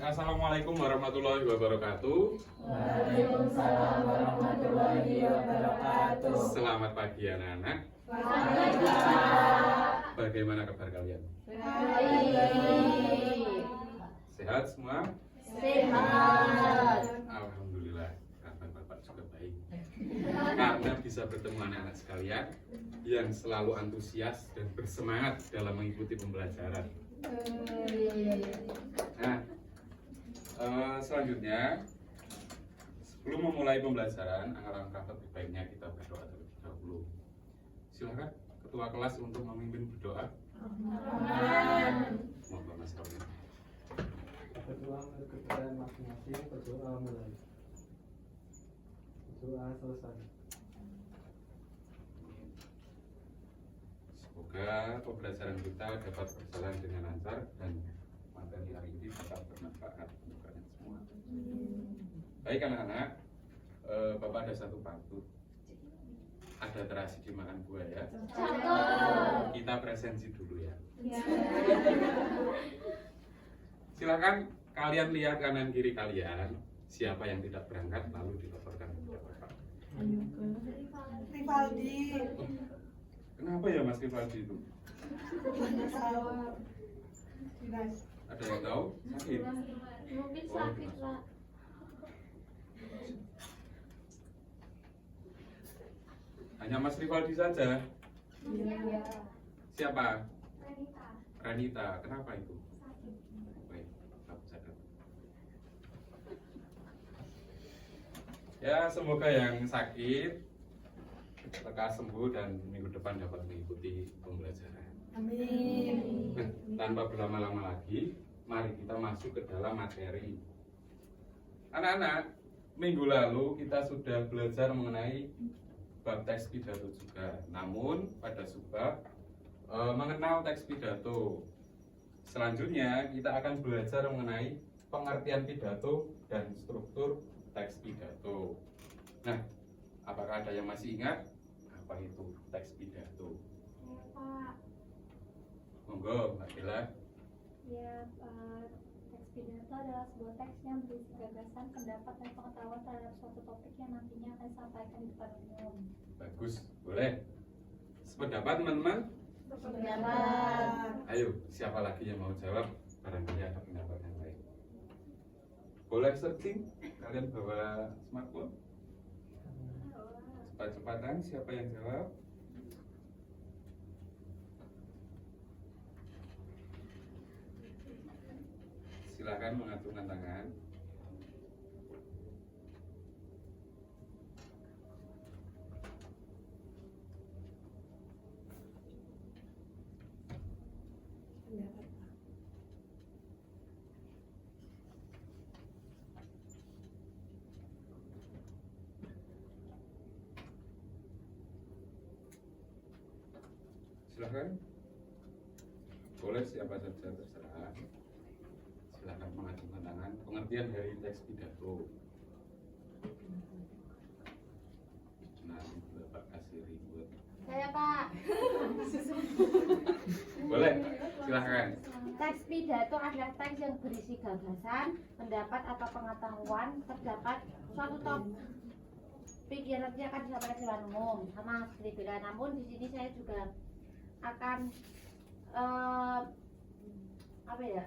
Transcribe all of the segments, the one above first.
Assalamualaikum warahmatullahi wabarakatuh. Waalaikumsalam warahmatullahi wabarakatuh. Selamat pagi anak-anak. Bagaimana kabar kalian? Baik. Sehat semua? Sehat. Alhamdulillah, kabar Bapak juga baik. Karena bisa bertemu anak-anak sekalian yang selalu antusias dan bersemangat dalam mengikuti pembelajaran. Nah, selanjutnya sebelum memulai pembelajaran, alangkah lebih baiknya kita berdoa terlebih dahulu. Silakan ketua kelas untuk memimpin berdoa. Monggo Mas Romi. Berdoa menurut kepercayaan masing-masing, berdoa mulai. Berdoa selesai. Semoga pembelajaran kita dapat berjalan dengan lancar dan materi hari ini tetap bermanfaat untuk kalian semua. Baik anak-anak, Bapak ada satu pantun. Ada terasi dimakan buah ya. Kita presensi dulu ya. Silakan kalian lihat kanan kiri kalian. Siapa yang tidak berangkat lalu dilaporkan kepada Bapak. Rivaldi. Kenapa ya Mas Rivaldi itu? Ada yang tahu? Sakit? Mungkin Oh, sakit, gimana? Pak. Hanya Mas Rivaldi saja. Iya. Siapa? Ranita. Kenapa itu? Baik, aku catat. Ya, semoga yang sakit lekas sembuh dan minggu depan dapat mengikuti pembelajaran. Amin. Nah, tanpa berlama-lama lagi, mari kita masuk ke dalam materi. Anak-anak, minggu lalu kita sudah belajar mengenai bab teks pidato juga. Namun pada subbab mengenal teks pidato. Selanjutnya kita akan belajar mengenai pengertian pidato dan struktur teks pidato. Nah, apakah ada yang masih ingat apa itu teks pidato? Ya, Pak. Monggo, Mbak Bella. Ya, Pak. Teks pidato adalah sebuah teks yang berisi gagasan, pendapat, dan pengetahuan terhadap suatu topik yang nantinya akan disampaikan di depan umum. Bagus, boleh. Sependapat teman-teman? Pendapat. Ayo, siapa lagi yang mau jawab? Barangkali ada pendapat yang lain. Boleh searching? Kalian bawa smartphone? Cepat-cepatan, siapa yang jawab? Silakan mengacungkan tangan. Silakan. Boleh siapa saja terserah. Silakan mengacungkan tangan. Pengertian dari teks pidato. Nah, Bapak kasih ribut. Saya, Pak. Boleh, silakan. Teks pidato adalah teks yang berisi gagasan, pendapat atau pengetahuan terdapat suatu topik yang nanti akan disampaikan di depan umum sama seperti Bella. Namun di sini saya juga akan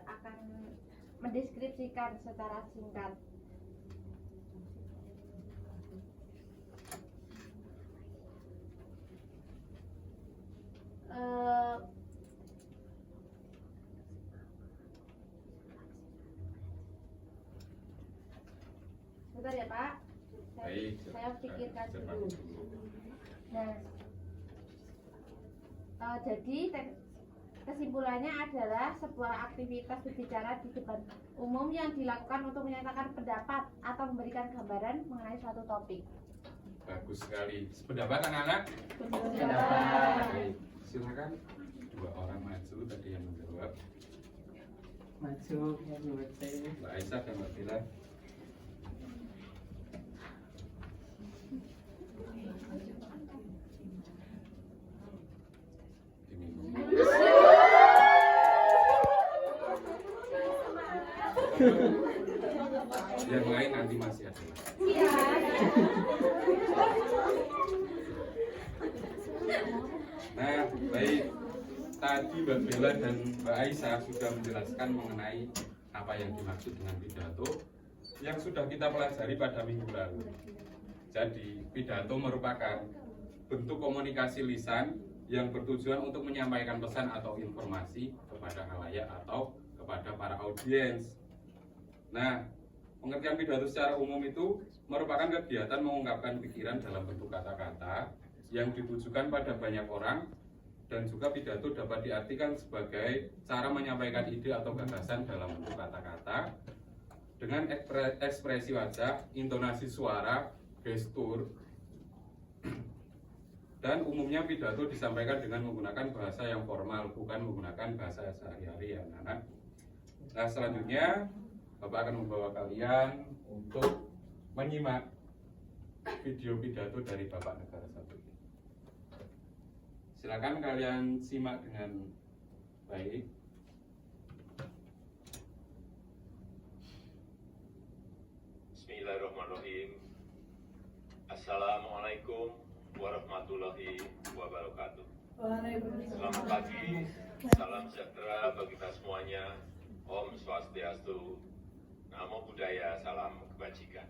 akan mendeskripsikan secara singkat. Sebentar ya, Pak. Baik, Saya pikirkan cermat dulu. Nah, jadi kesimpulannya adalah sebuah aktivitas berbicara di depan umum yang dilakukan untuk menyatakan pendapat atau memberikan gambaran mengenai suatu topik. Bagus sekali. Sependapat anak-anak? Pendapat. Baik, silakan. Dua orang maju tadi yang menjawab. Maju, maju, Mbak Aisyah dan Mbak Bella. Diminum. nanti masih ada lagi. Nah, baik. Tadi Mbak Bella dan Mbak Aisyah sudah menjelaskan mengenai apa yang dimaksud dengan pidato yang sudah kita pelajari pada minggu lalu. Jadi, pidato merupakan bentuk komunikasi lisan yang bertujuan untuk menyampaikan pesan atau informasi kepada khalayak atau kepada para audiens. Nah, pengertian pidato secara umum itu merupakan kegiatan mengungkapkan pikiran dalam bentuk kata-kata yang ditujukan pada banyak orang, dan juga pidato dapat diartikan sebagai cara menyampaikan ide atau gagasan dalam bentuk kata-kata dengan ekspresi wajah, intonasi suara, gestur, dan umumnya pidato disampaikan dengan menggunakan bahasa yang formal, bukan menggunakan bahasa sehari-hari ya anak-anak. Nah, selanjutnya Bapak akan membawa kalian untuk menyimak video pidato dari Bapak Negara Satu. Silakan kalian simak dengan baik. Bismillahirrahmanirrahim. Assalamualaikum warahmatullahi wabarakatuh. Selamat pagi, salam sejahtera bagi kita semuanya. Om Swastiastu, Namo Buddhaya, salam kebajikan.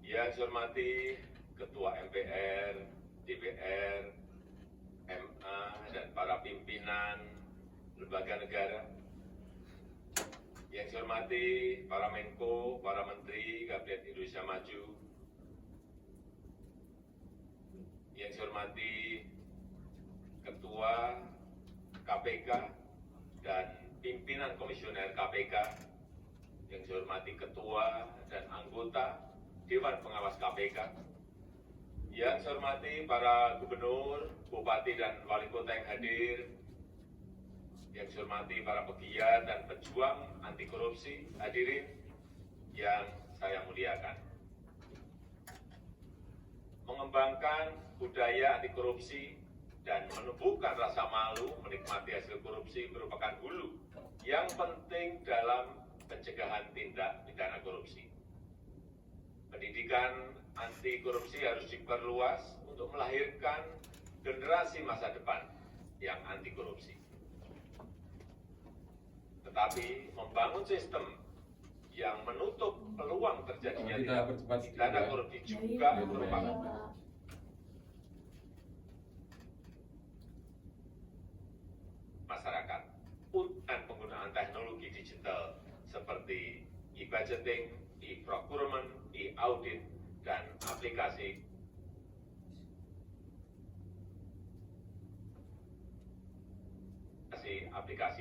Yang saya hormati Ketua MPR, DPR, MA, dan para pimpinan lembaga negara. Yang saya hormati para Menko, para Menteri Kabinet Indonesia Maju. Yang saya hormati Ketua KPK dan pimpinan Komisioner KPK. Yang saya hormati Ketua dan anggota Dewan Pengawas KPK. Yang saya hormati para gubernur, bupati, dan wali kota yang hadir. Yang saya hormati para pegiat dan pejuang anti korupsi hadirin yang saya muliakan. Mengembangkan budaya anti korupsi dan menumbuhkan rasa malu menikmati hasil korupsi merupakan hulu yang penting dalam pencegahan tindak pidana korupsi. Pendidikan anti korupsi harus diperluas untuk melahirkan generasi masa depan yang anti korupsi. Tetapi membangun sistem yang menutup peluang terjadinya tindak pidana korupsi juga merupakan masyarakat dan penggunaan teknologi digital seperti e-budgeting, e-procurement, e-audit, dan aplikasi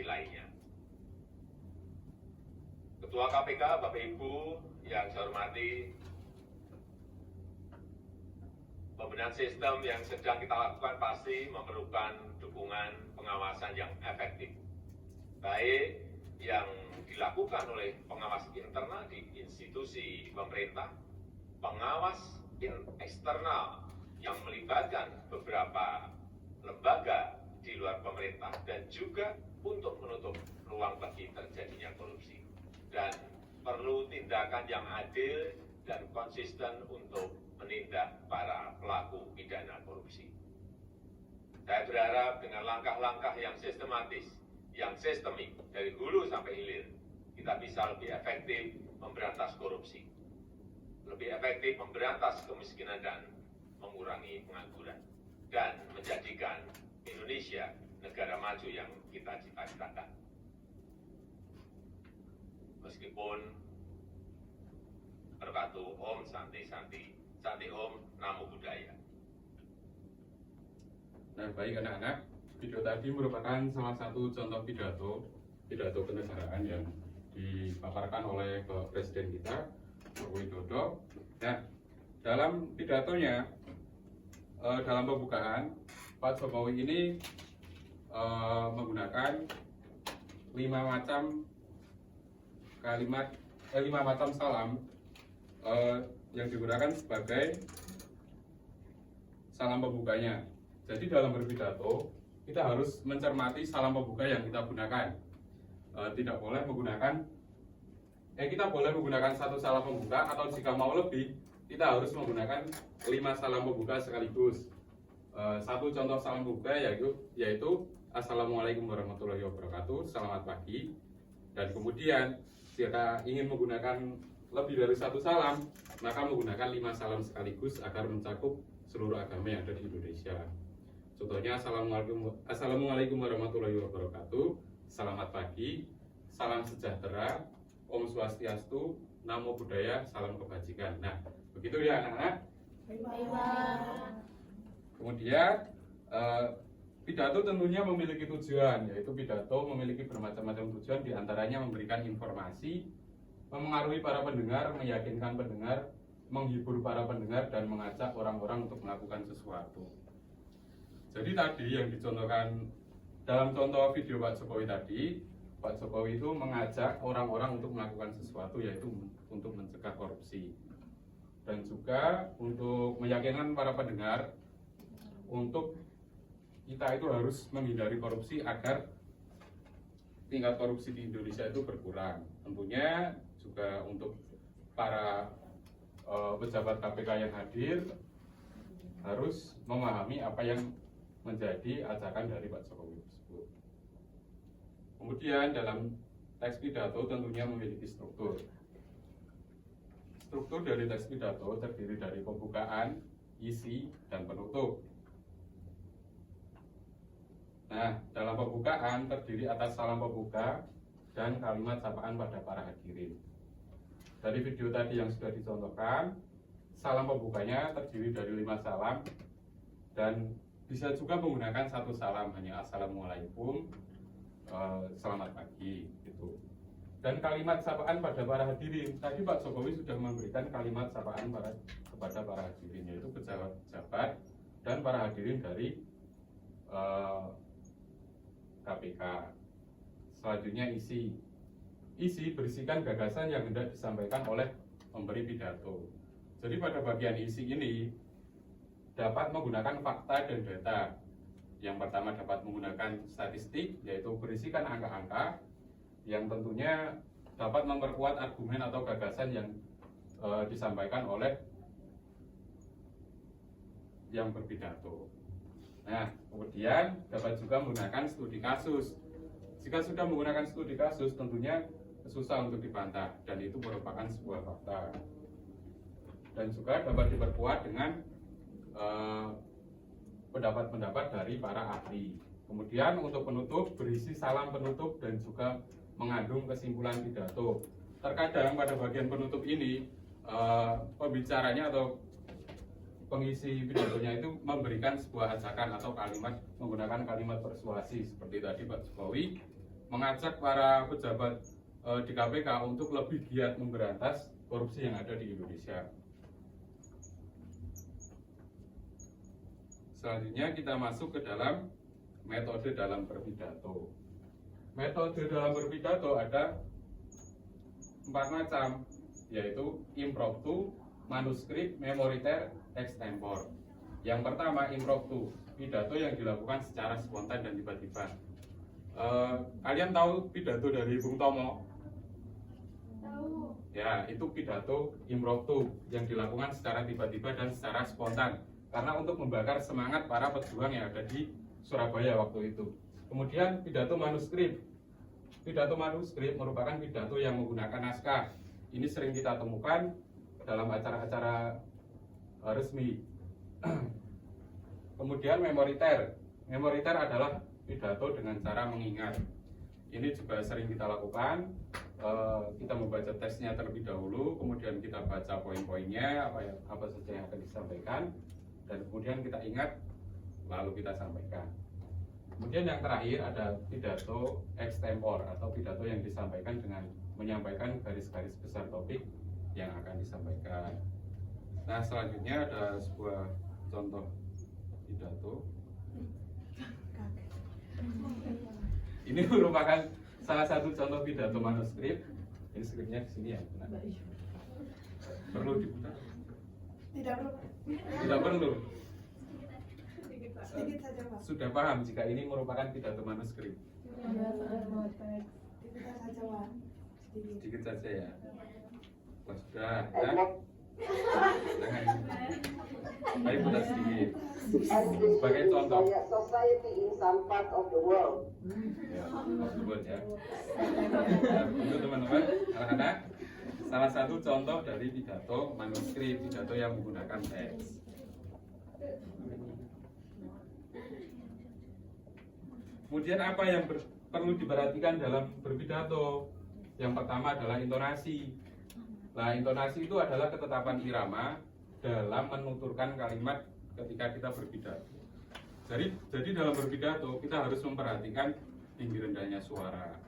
lainnya. Ketua KPK, Bapak Ibu yang saya hormati, pembenahan sistem yang sedang kita lakukan pasti memerlukan dukungan pengawasan yang efektif, baik yang dilakukan oleh pengawas internal di institusi pemerintah, pengawas eksternal yang melibatkan beberapa lembaga di luar pemerintah, dan juga untuk menutup ruang bagi terjadinya korupsi. Dan perlu tindakan yang adil dan konsisten untuk menindak para pelaku pidana korupsi. Saya berharap dengan langkah-langkah yang sistematis, yang sistemik dari hulu sampai hilir, kita bisa lebih efektif memberantas korupsi, lebih efektif memberantas kemiskinan dan mengurangi pengangguran, dan menjadikan Indonesia negara maju yang kita cita-citakan. Meskipun berkatu Om Santi Santi, Santi Om Namo Buddhaya. Nah, baik anak-anak, video tadi merupakan salah satu contoh pidato kenegaraan yang dipaparkan oleh Bapak Presiden kita, Joko Widodo. Nah, dalam pidatonya, dalam pembukaan, Pak Jokowi ini menggunakan 5 macam salam yang digunakan sebagai salam pembukanya. Jadi dalam berpidato kita harus mencermati salam pembuka yang kita gunakan. Tidak boleh menggunakan kita boleh menggunakan 1 salam pembuka, atau jika mau lebih kita harus menggunakan 5 salam pembuka sekaligus. Satu contoh salam pembuka yaitu Assalamualaikum warahmatullahi wabarakatuh, selamat pagi. Dan kemudian jika ingin menggunakan lebih dari 1 salam, maka menggunakan 5 salam sekaligus agar mencakup seluruh agama yang ada di Indonesia. Contohnya Assalamualaikum warahmatullahi wabarakatuh, selamat pagi, salam sejahtera, Om Swastiastu, Namo Buddhaya, salam kebajikan. Nah, begitu ya anak-anak. Kemudian pidato tentunya memiliki tujuan, yaitu pidato memiliki bermacam-macam tujuan, diantaranya memberikan informasi, memengaruhi para pendengar, meyakinkan pendengar, menghibur para pendengar, dan mengajak orang-orang untuk melakukan sesuatu. Jadi tadi yang dicontohkan dalam contoh video Pak Jokowi tadi, Pak Jokowi itu mengajak orang-orang untuk melakukan sesuatu, yaitu untuk mencegah korupsi, dan juga untuk meyakinkan para pendengar untuk kita itu harus menghindari korupsi agar tingkat korupsi di Indonesia itu berkurang. Tentunya juga untuk para pejabat KPK yang hadir harus memahami apa yang menjadi ajakan dari Pak Jokowi tersebut. Kemudian dalam teks pidato tentunya memiliki struktur. Struktur dari teks pidato terdiri dari pembukaan, isi, dan penutup. Nah, dalam pembukaan terdiri atas salam pembuka dan kalimat sapaan pada para hadirin. Dari video tadi yang sudah dicontohkan, salam pembukanya terdiri dari 5 salam dan bisa juga menggunakan 1 salam, hanya Assalamualaikum, selamat pagi gitu. Dan kalimat sapaan pada para hadirin, tadi Pak Jokowi sudah memberikan kalimat sapaan kepada para hadirin, yaitu pejabat-pejabat dan para hadirin dari KPK. Selanjutnya isi berisikan gagasan yang hendak disampaikan oleh pemberi pidato. Jadi pada bagian isi ini dapat menggunakan fakta dan data. Yang pertama dapat menggunakan statistik, yaitu berisikan angka-angka yang tentunya dapat memperkuat argumen atau gagasan yang disampaikan oleh yang berpidato. Nah, kemudian dapat juga menggunakan studi kasus. Jika sudah menggunakan studi kasus, tentunya susah untuk dibantah, dan itu merupakan sebuah fakta. Dan juga dapat diperkuat dengan pendapat-pendapat dari para ahli. Kemudian untuk penutup, berisi salam penutup dan juga mengandung kesimpulan pidato. Terkadang pada bagian penutup ini, pembicaranya atau pengisi pidatonya itu memberikan sebuah ajakan atau kalimat, menggunakan kalimat persuasi seperti tadi Pak Jokowi mengajak para pejabat di KPK untuk lebih giat memberantas korupsi yang ada di Indonesia. Selanjutnya kita masuk ke dalam metode dalam berpidato. Metode dalam berpidato ada 4 macam, yaitu impromptu, manuskrip, memoriter, extempore. Yang pertama impromptu, pidato yang dilakukan secara spontan dan tiba-tiba. Kalian tahu pidato dari Bung Tomo? Tahu. Ya, itu pidato impromptu yang dilakukan secara tiba-tiba dan secara spontan, karena untuk membakar semangat para pejuang yang ada di Surabaya waktu itu. Kemudian pidato manuskrip. Pidato manuskrip merupakan pidato yang menggunakan naskah. Ini sering kita temukan dalam acara-acara resmi. Kemudian memoriter. Memoriter adalah pidato dengan cara mengingat. Ini juga sering kita lakukan. Kita membaca teksnya terlebih dahulu, kemudian kita baca poin-poinnya, apa saja yang akan disampaikan, dan kemudian kita ingat, lalu kita sampaikan. Kemudian yang terakhir ada pidato extempore atau pidato yang disampaikan dengan menyampaikan garis-garis besar topik yang akan disampaikan. Nah, selanjutnya ada sebuah contoh pidato. Ini merupakan salah satu contoh pidato manuskrip. Ini skripnya di sini ya. Benar. Perlu dibuka? Tidak perlu. Tidak perlu. Sedikit saja, Pak. Sudah paham jika ini merupakan pidato manuskrip. Sedikit saja, Pak. sedikit saja ya. Wah, sudah ya. Jangan. Baik, putar sedikit. Sebagai contoh. Society in some part of the world. Ya, tersebut ya. Nah, untuk teman-teman, anak-anak, salah satu contoh dari pidato manuskrip, pidato yang menggunakan teks. Kemudian apa yang perlu diperhatikan dalam berpidato? Yang pertama adalah intonasi. Nah, intonasi itu adalah ketetapan irama dalam menuturkan kalimat ketika kita berpidato. Jadi dalam berpidato kita harus memperhatikan tinggi rendahnya suara,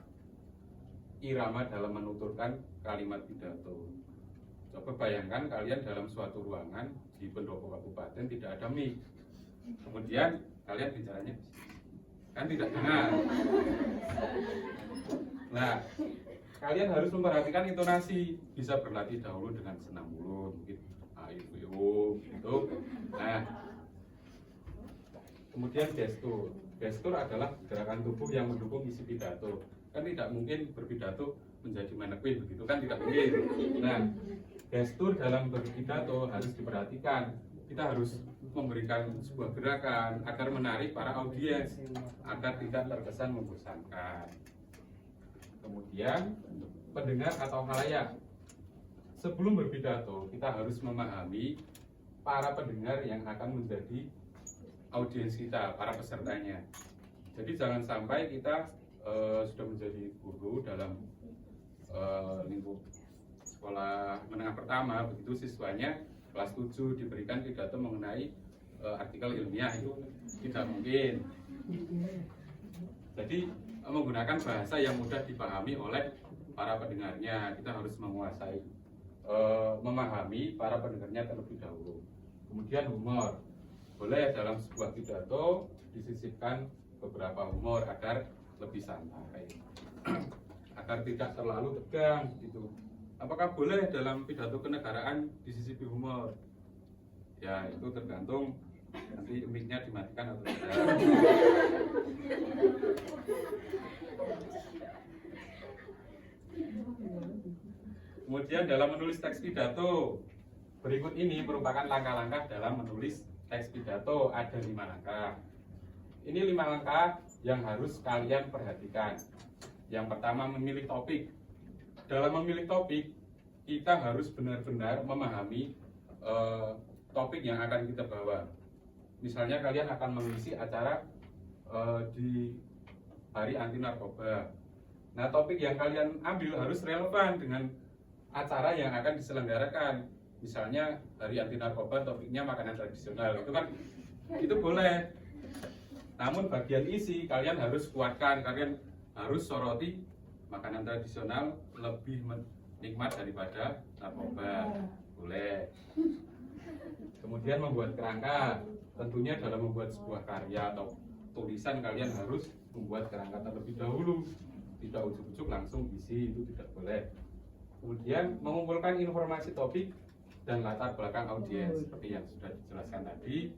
irama dalam menuturkan kalimat pidato. Coba bayangkan kalian dalam suatu ruangan di pendopo kabupaten tidak ada mic, kemudian kalian bicaranya kan tidak dengar. Nah, kalian harus memperhatikan intonasi, bisa berlatih dahulu dengan senam mulut, mungkin gitu. Nah, kemudian gestur. Gestur adalah gerakan tubuh yang mendukung isi pidato. Kan tidak mungkin berpidato menjadi mannequin begitu kan, tidak mungkin. Nah, gestur dalam berpidato harus diperhatikan. Kita harus memberikan sebuah gerakan agar menarik para audiens, agar tidak terkesan membosankan. Kemudian pendengar atau khalayak. Sebelum berpidato, kita harus memahami para pendengar yang akan menjadi audiens kita, para pesertanya. Jadi jangan sampai kita sudah menjadi guru dalam lingkup sekolah menengah pertama, begitu siswanya kelas 7 diberikan pidato mengenai artikel ilmiah, itu tidak mungkin. Jadi menggunakan bahasa yang mudah dipahami oleh para pendengarnya. Kita harus menguasai, memahami para pendengarnya terlebih dahulu. Kemudian humor. Boleh dalam sebuah pidato disisipkan beberapa humor agar lebih santai, agar tidak terlalu tegang gitu. Apakah boleh dalam pidato kenegaraan disisipi humor? Ya, itu tergantung nanti mic-nya dimatikan atau tidak. Kemudian dalam menulis teks pidato, berikut ini merupakan langkah-langkah dalam menulis teks pidato. Ada 5 langkah. Ini 5 langkah yang harus kalian perhatikan. Yang pertama, memilih topik. Dalam memilih topik, kita harus benar-benar memahami topik yang akan kita bawa. Misalnya kalian akan mengisi acara di Hari Anti Narkoba. Nah, topik yang kalian ambil harus relevan dengan acara yang akan diselenggarakan. Misalnya Hari Anti Narkoba, topiknya makanan tradisional, itu kan itu boleh. Namun bagian isi kalian harus kuatkan, kalian harus soroti makanan tradisional lebih nikmat daripada narkoba, boleh. Kemudian membuat kerangka. Tentunya dalam membuat sebuah karya atau tulisan kalian harus membuat kerangka terlebih dahulu. Tidak ujuk-ujuk langsung isi, itu tidak boleh. Kemudian mengumpulkan informasi topik dan latar belakang audiens. Seperti yang sudah dijelaskan tadi,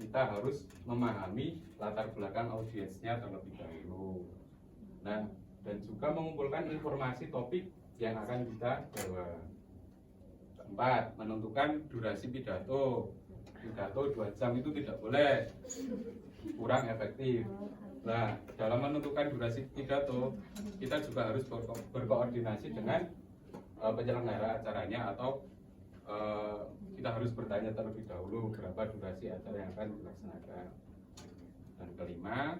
kita harus memahami latar belakang audiensnya terlebih dahulu. Nah, dan juga mengumpulkan informasi topik yang akan kita bawa. Keempat, menentukan durasi pidato. Pidato 2 jam itu tidak boleh, kurang efektif. Nah, dalam menentukan durasi pidato, kita juga harus berkoordinasi dengan penyelenggara acaranya, atau kita harus bertanya terlebih dahulu berapa durasi acara yang akan dilaksanakan. Dan kelima,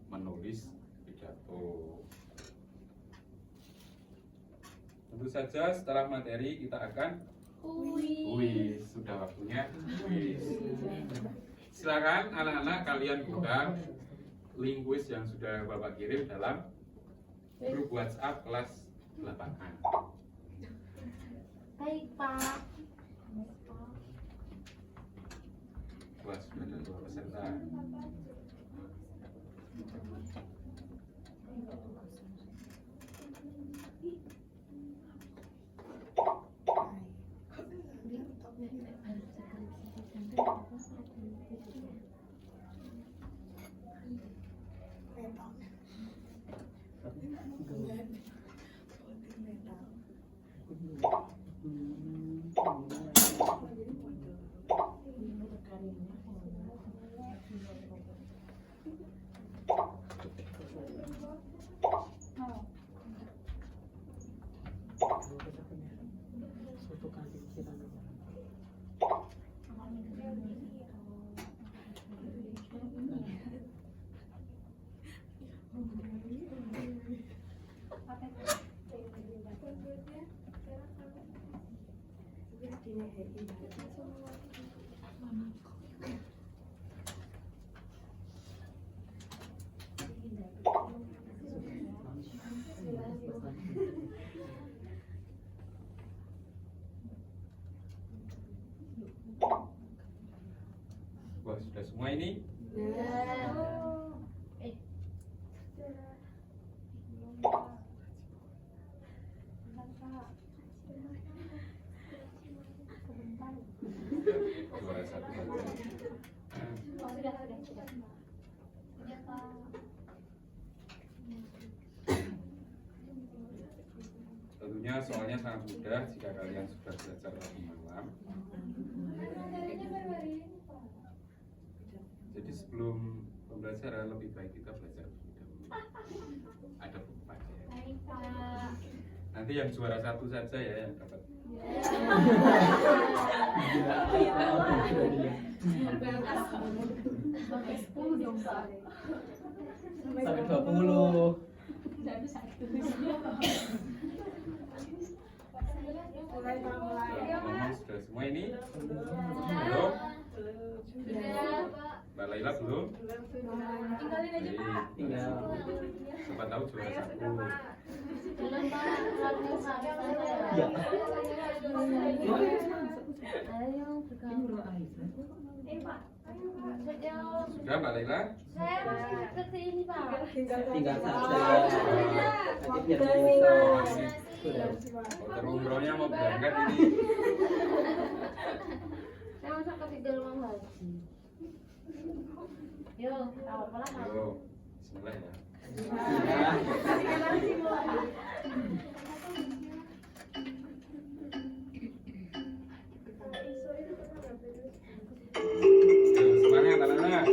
menulis pidato. Tentu saja setelah materi kita akan kuis. Sudah waktunya kuis. Silakan anak-anak kalian buka link kuis yang sudah Bapak kirim dalam grup WhatsApp kelas 8A. Baik, Pak. Wah, sudah ada 2 peserta. Wah, sudah semua ini? Eh, Juara satu saja. sudah. Iya, Pak. Tentunya soalnya sangat mudah jika kalian sudah belajar tadi malam. Jadi sebelum pembelajaran lebih baik kita belajar terlebih dahulu. Ada buku paket. Baik, Pak. Nanti yang juara satu saja ya yang dapat. Sampai 10 dong, Pak. Sampai 20. Mulai mulai. Ngomong sudah semua ini? Sudah. Belum? Sudah, Pak. Mbak Laila belum? Tinggalin aja, Pak. Tinggal. Siapa tahu juara satu. Belum, Pak. Keluarnya sampai saya. Ya. Ayo, bergabung. Pak. Sejauh Sudah Mbak Laila? saya masih ke sini, Pak. Tinggal saja. Nanti biar Terima besok. kasih. Sudah. Motor umrohnya mau berangkat ini. Saya masuk ke tiga rumah haji. Yuk, awal malam. Yo, bismillah ya. Yo, semangat anak-anak.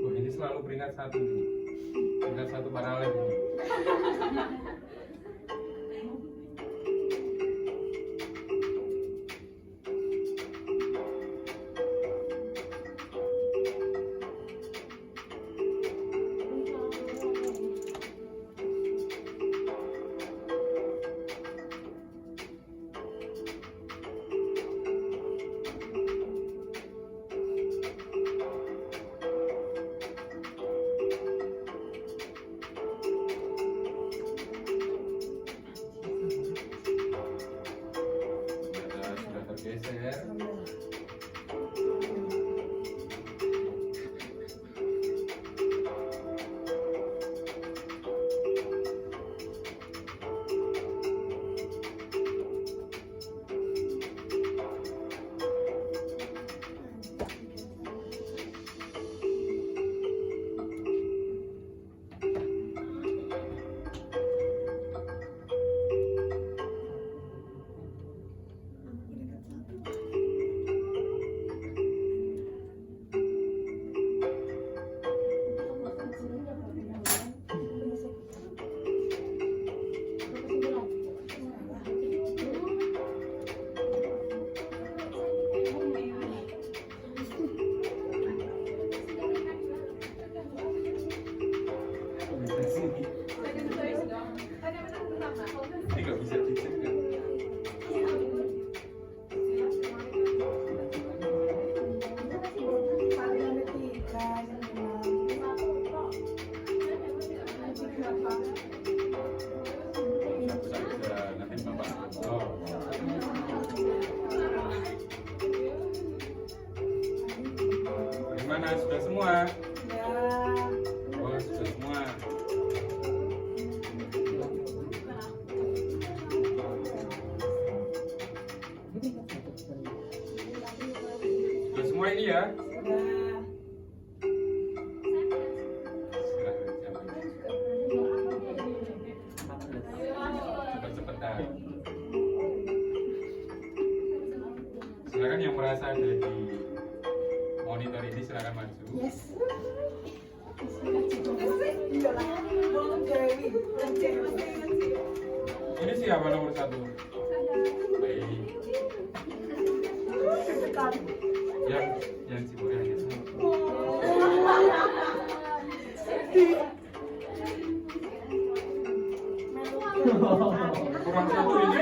Wah, ini selalu peringkat satu nih. Peringkat satu paralel ini. Sudah tergeser. Gimana? Sudah semua? Ya. Oh, sudah semua. Sudah semua ini ya? Sudah. Cepet-cepetan. Silakan yang merasa ada di monitor ini silakan maju. Yes. Iya lah. Dewi. Ini siapa nomor 1? Baik. Yang Ciburian ya. Kurang 1 ini.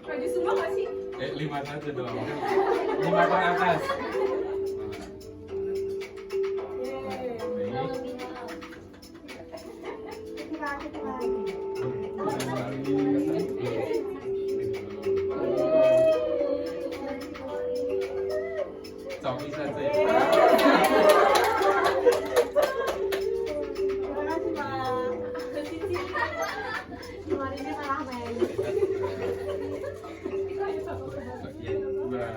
Bagi semua nggak sih? 5 saja dong. 5 ke atas. Coki saja ya. Terima kasih, Pak. Kemarin ini malah main. Bagian 2. Udah.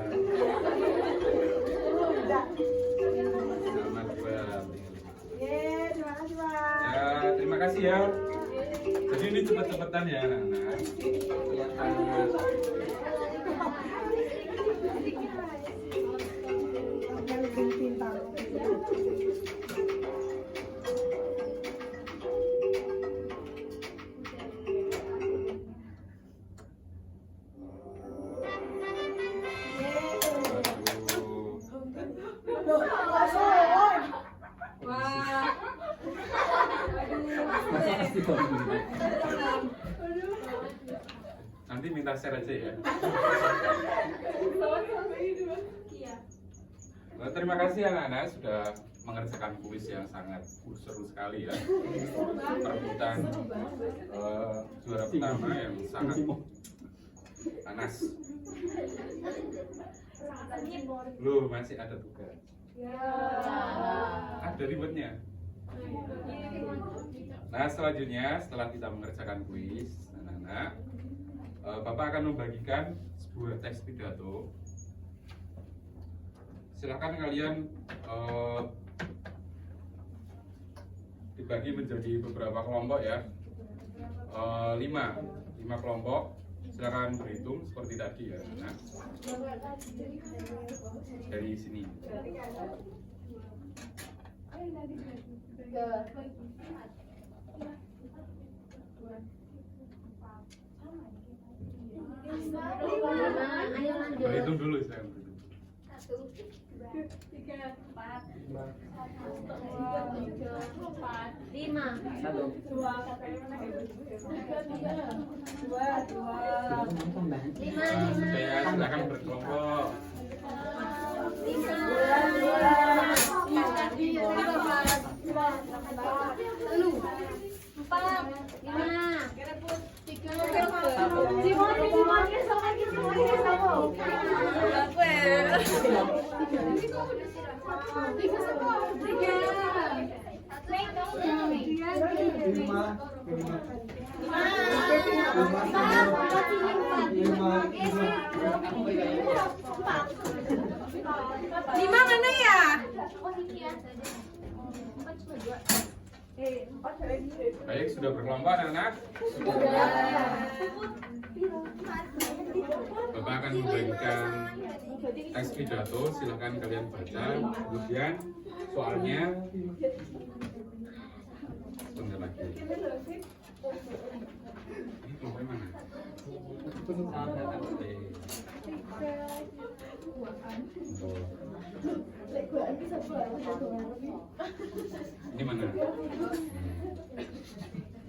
Selamat buat. Yeay, terima kasih, Pak. Ya, terima kasih ya. Jadi ini cepet-cepetan ya anak-anak. Ya, Yang lebih pintar. masa pasti bagus. Nanti minta share aja ya. Nah, terima kasih anak-anak sudah mengerjakan kuis yang sangat seru sekali ya. Perebutan juara pertama yang sangat panas. Loh, masih ada tugas. Ada ribetnya. Nah, selanjutnya setelah kita mengerjakan kuis, anak-anak, Bapak akan membagikan sebuah teks pidato. Silakan kalian dibagi menjadi beberapa kelompok ya. 5 kelompok. Silakan berhitung seperti tadi ya. Nah, dari sini. Berhitung dulu saya. Lima. Satu. Dua. Lima. Sudah ya, silakan berkelompok. Lima mana ya? Baik, sudah berkelompok anak-anak. Bapak akan membagikan teks pidato, silakan kalian baca. Kemudian soalnya sebentar lagi. Ini kelompoknya mana? Oke. Ini mana?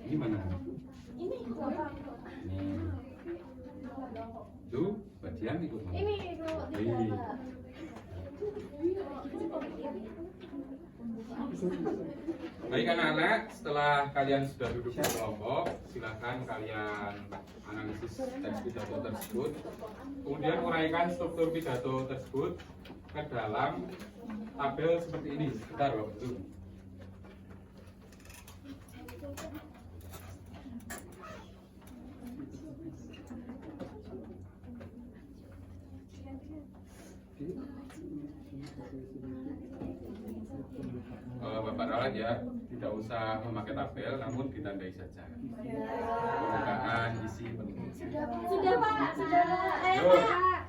Ini mana? Ini. Tuh, bagian ikut mana? Ini. Baik anak-anak, setelah kalian sudah duduk di kelompok, silakan kalian analisis teks pidato tersebut. Kemudian uraikan struktur pidato tersebut. ke dalam tabel seperti ini. Sebentar Bapak zoom. Bapak ralat ya, tidak usah memakai tabel, namun ditandai saja. Pembukaan, isi, penutup. Sudah Pak, sudah. Yo,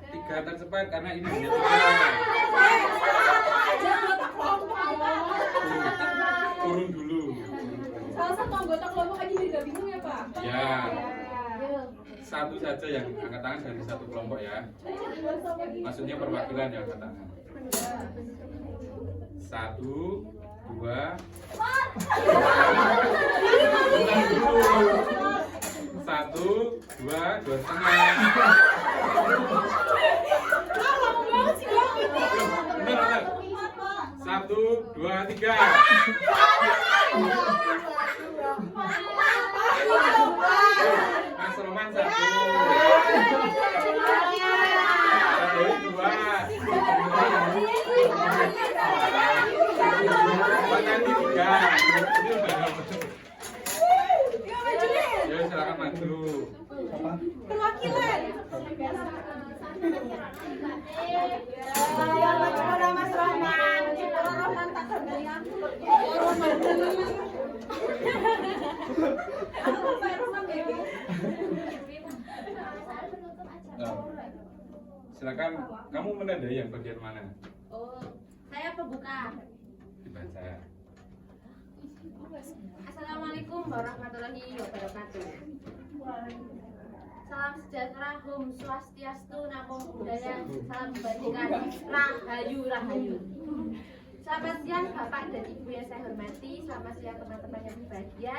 3 tercepat karena ini hanya 3. Turun dulu. Salah satu anggota kelompok aja juga bingung ya Pak. Ya, satu saja yang angkat tangan dari satu kelompok ya. Maksudnya perwakilan yang angkat tangan. 1, 2. 1, 2, 2 setengah. Benar. 1, 2, 3. Mas Roman 1. Dewi 2. Pak Nandi 3. Ini udah dapat. Ya silakan maju. Perwakilan. Yang maju pada Mas Roman. Roman tak terbayang. Roman. Aku Pak Roman ya. Silakan, kamu menandai yang bagian mana? Oh, saya pembuka. Dibaca. Assalamualaikum warahmatullahi wabarakatuh. Salam sejahtera, Om Swastiastu, Namo Buddhaya, salam kebajikan, Rahayu Rahayu. Selamat siang Bapak dan Ibu yang saya hormati, selamat siang teman-teman yang berbahagia.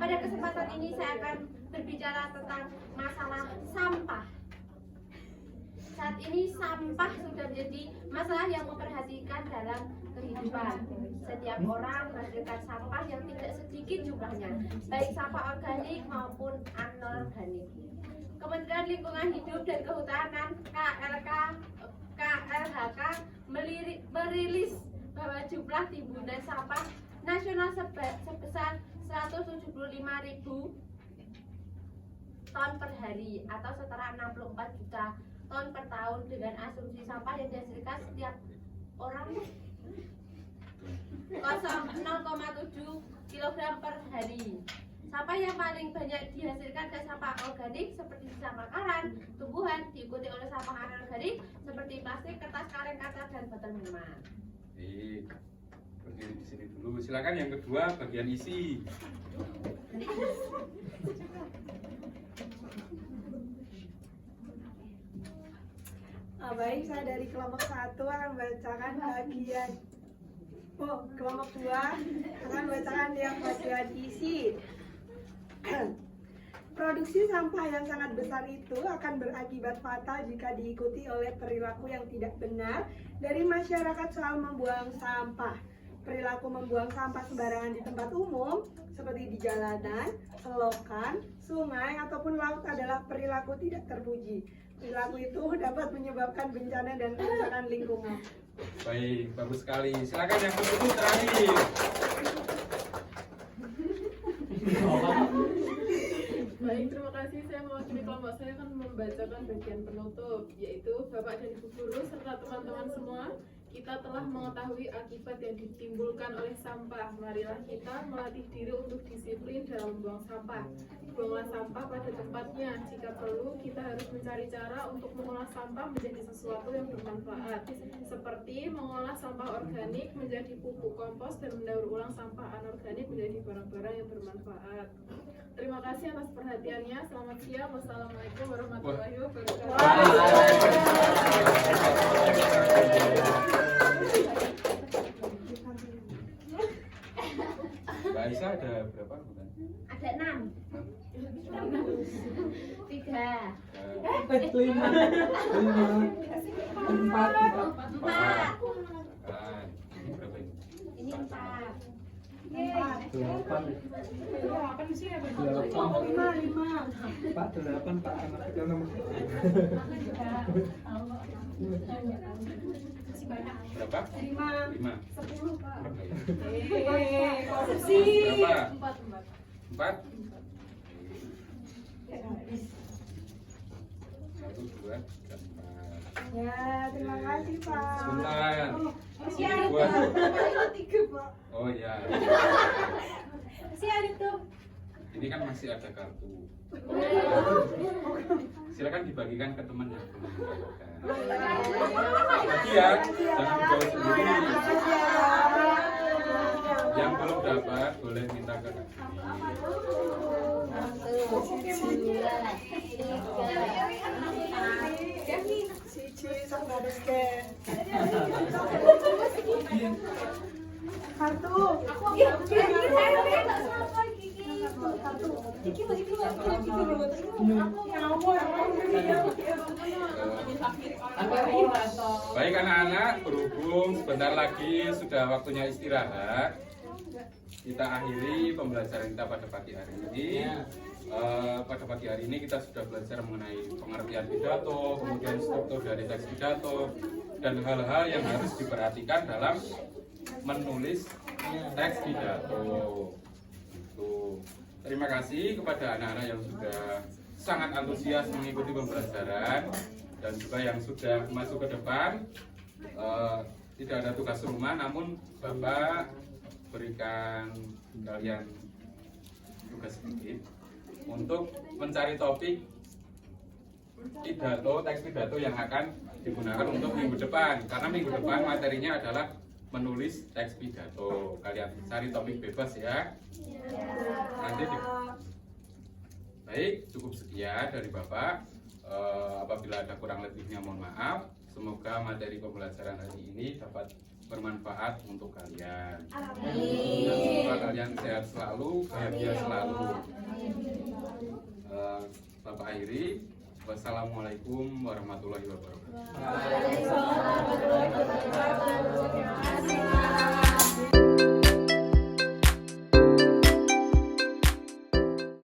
Pada kesempatan ini saya akan berbicara tentang masalah sampah. Saat ini sampah sudah menjadi masalah yang memperhatikan dalam kehidupan. Setiap orang menghasilkan sampah yang tidak sedikit jumlahnya, baik sampah organik maupun anorganik. Kementerian Lingkungan Hidup dan Kehutanan KLHK merilis bahwa jumlah timbunan sampah nasional sebesar 175.000 ton per hari atau setara 64 juta ton per tahun, dengan asumsi sampah yang dihasilkan setiap orang 0,7 kg per hari. Sampah yang paling banyak dihasilkan dari sampah organik seperti sisa makanan, tumbuhan, diikuti oleh sampah anorganik seperti plastik, kertas, kaleng kaca, dan botol minuman. Baik, berdiri di sini dulu. Silakan yang kedua, bagian isi. Baik, saya dari kelompok 1 akan membacakan bagian kelompok 2 akan membacakan yang bagian isi. Produksi sampah yang sangat besar itu akan berakibat fatal jika diikuti oleh perilaku yang tidak benar dari masyarakat soal membuang sampah. Perilaku membuang sampah sembarangan di tempat umum seperti di jalanan, selokan, sungai, ataupun laut adalah perilaku tidak terpuji. Perilaku itu dapat menyebabkan bencana dan kerusakan lingkungan. Baik, bagus sekali. Silakan yang penutup terakhir. Baik, terima kasih. Saya mewakili kelompok saya akan membacakan bagian penutup, yaitu Bapak dan Ibu guru serta teman-teman semua. Kita telah mengetahui akibat yang ditimbulkan oleh sampah. Marilah kita melatih diri untuk disiplin dalam membuang sampah. Buanglah sampah pada tempatnya. Jika perlu, kita harus mencari cara untuk mengolah sampah menjadi sesuatu yang bermanfaat, seperti mengolah sampah organik menjadi pupuk kompos dan mendaur ulang sampah anorganik menjadi barang-barang yang bermanfaat. Terima kasih atas perhatiannya. Selamat siang. Wassalamualaikum warahmatullahi wabarakatuh. Mbak Aisyah ada berapa? Bukan? Ada 6. 3. 5, 4. 4. Ini berapa ini? Ini 4. 4. 8 lima. Pak 8 Pak matematika nomor Berapa? 5. 5. 10 Pak. Berapa? 4? 1, 2, 3, 4. Ya, terima kasih Pak. Sebentar. Masih ada Buat. Pak. 3 Pak. Oh ya. Masih ada tuh. Ini kan masih ada kartu. Silakan dibagikan ke teman yang belum mendapatkan. Bagi ya, jangan dibawa sendiri. Yang belum dapat boleh minta ke kakak. 1, 2, 3, 4. Cici sampai ada scan. Kartu. Baik anak-anak, berhubung sebentar lagi sudah waktunya istirahat, kita akhiri pembelajaran kita pada pagi hari ini. Pada pagi hari ini kita sudah belajar mengenai pengertian pidato, kemudian struktur dari teks pidato, dan hal-hal yang harus diperhatikan dalam menulis teks pidato. Gitu. Terima kasih kepada anak-anak yang sudah sangat antusias mengikuti pembelajaran dan juga yang sudah masuk ke depan. Tidak ada tugas rumah, namun Bapak berikan kalian tugas sedikit untuk mencari topik pidato, teks pidato yang akan digunakan untuk minggu depan. Karena minggu depan materinya adalah menulis teks pidato. Kalian cari topik bebas ya. Nanti baik, cukup sekian dari Bapak. Apabila ada kurang lebihnya mohon maaf. Semoga materi pembelajaran hari ini dapat bermanfaat untuk kalian. Dan semoga kalian sehat selalu, bahagia selalu. Bapak akhiri. Wassalamualaikum warahmatullahi wabarakatuh.